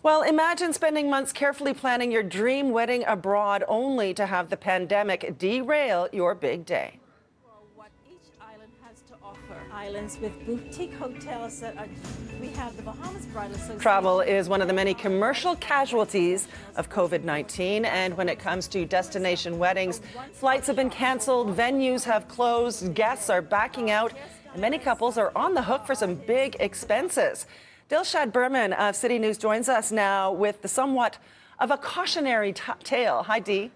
Well, imagine spending months carefully planning your dream wedding abroad only to have the pandemic derail your big day. What each island has to offer. Islands with boutique hotels that are, we have the Bahamas Bridal Association. Travel is one of the many commercial casualties of COVID-19, and when it comes to destination weddings, flights have been canceled, venues have closed, guests are backing out, and many couples are on the hook for some big expenses. Dilshad Burman of CityNews joins us now with the somewhat of a cautionary tale. Hi, Dee.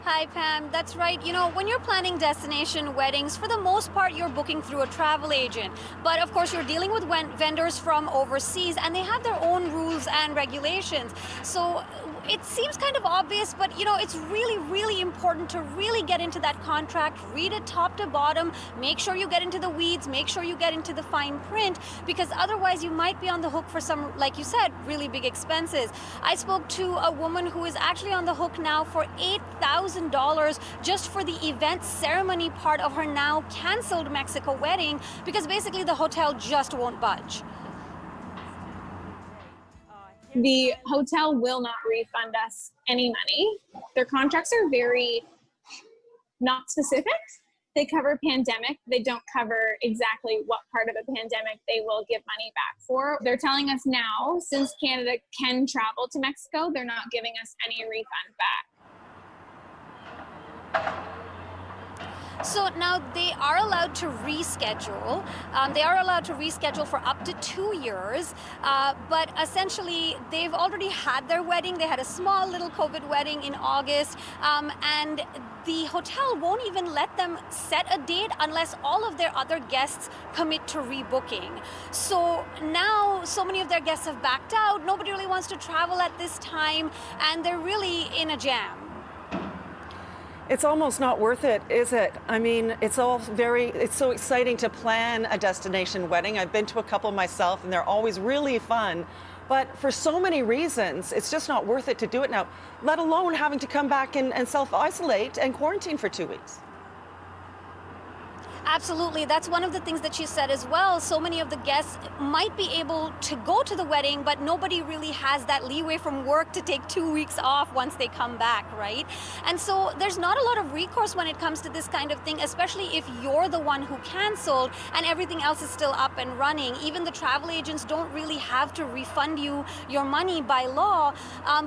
Hi, Pam. That's right. You know, when you're planning destination weddings, for the most part, you're booking through a travel agent. But of course, you're dealing with vendors from overseas, and they have their own rules and regulations. So it seems kind of obvious, but you know, it's really, really important to really get into that contract, read it top to bottom, make sure you get into the weeds, make sure you get into the fine print, because otherwise you might be on the hook for some, like you said, really big expenses. I spoke to a woman who is actually on the hook now for $8,000 just for the event ceremony part of her now canceled Mexico wedding, because basically the hotel just won't budge. The hotel will not refund us any money. Their contracts are very not specific. They cover pandemic. They don't cover exactly what part of the pandemic they will give money back for. They're telling us now, since Canada can travel to Mexico, they're not giving us any refund back. So now they are allowed to reschedule. They are allowed to reschedule for up to 2 years. But essentially, they've already had their wedding. They had a small little COVID wedding in August. And the hotel won't even let them set a date unless all of their other guests commit to rebooking. So now so many of their guests have backed out. Nobody really wants to travel at this time, and they're really in a jam. It's almost not worth it, is it? I mean, it's so exciting to plan a destination wedding. I've been to a couple myself, and they're always really fun. But for so many reasons, it's just not worth it to do it now, let alone having to come back and self-isolate and quarantine for 2 weeks. Absolutely. That's one of the things that she said as well. So many of the guests might be able to go to the wedding, but nobody really has that leeway from work to take 2 weeks off once they come back, right? And so there's not a lot of recourse when it comes to this kind of thing, especially if you're the one who canceled and everything else is still up and running. Even the travel agents don't really have to refund you your money by law,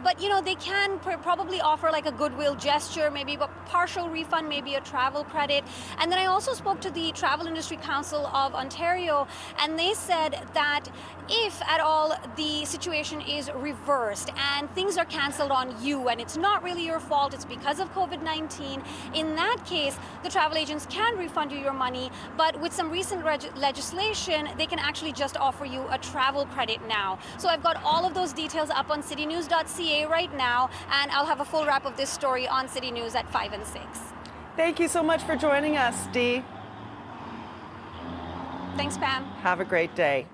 but you know, they can probably offer like a goodwill gesture, maybe a partial refund, maybe a travel credit. And then I also spoke to the Travel Industry Council of Ontario, and they said that if at all the situation is reversed and things are canceled on you and it's not really your fault, it's because of COVID-19, in that case, the travel agents can refund you your money, but with some recent legislation, they can actually just offer you a travel credit now. So I've got all of those details up on citynews.ca right now, and I'll have a full wrap of this story on City News at 5 and 6. Thank you so much for joining us, Dee. Thanks, Pam. Have a great day.